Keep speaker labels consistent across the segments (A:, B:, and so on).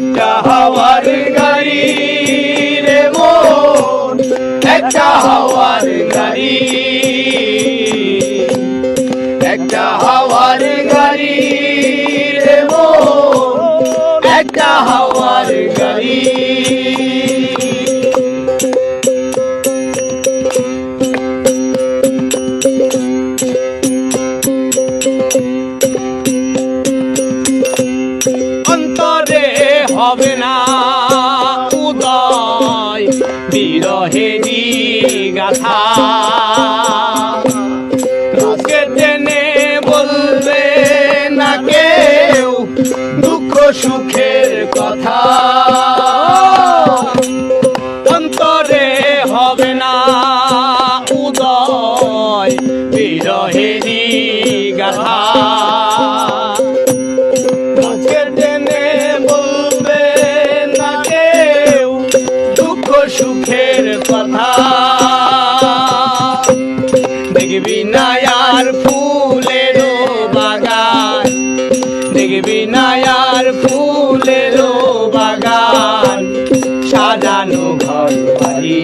A: একটা হাওয়ার গাড়ি রে মন, একটা হাওয়ার গাড়ি, একটা হাওয়ার গাড়ি রে মন, একটা হাওয়ার গাড়ি। অন্তরে হবে না উদয় বিরহেরই গাথা, বুকে টেনে বলবে না কেউ দুঃখ সুখের কথা। অন্তরে হবে না উদয় বিরহেরই গাথা, সুখের কথা। দেখবি না আর ফুলেরও বাগান, দেখবি না আর ফুলেরও বাগান, সাজানো ঘর বাড়ি,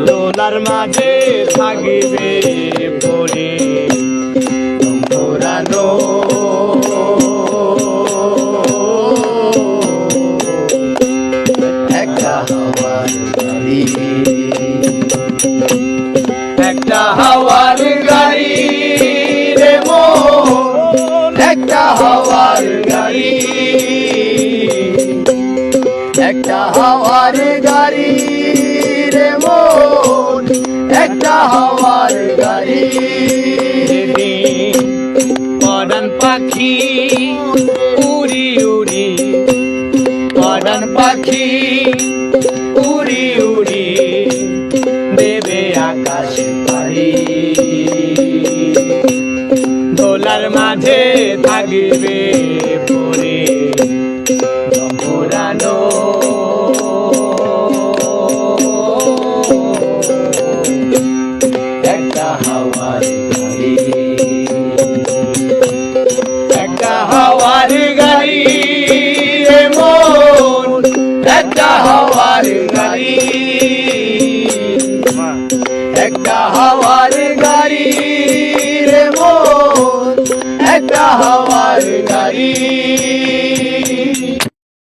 A: দোলার মাঝে থাকবে পড়ে পুরানো একটা হাওয়ার গাড়ি, একটা হাওয়ার গাড়ি রে মন, একটা হাওয়ার গাড়ি, একটা হাওয়ার গাড়ি রে মন, একটা হাওয়ার গাড়ি। পরাণ পাখি উড়ি উড়ি, পরাণ পাখি উড়ি উড়ি দেবে আকাশ পাড়ি, দোলার মাঝে থাকবে পড়ে পুরানো একটা হাওয়ার গাড়ি।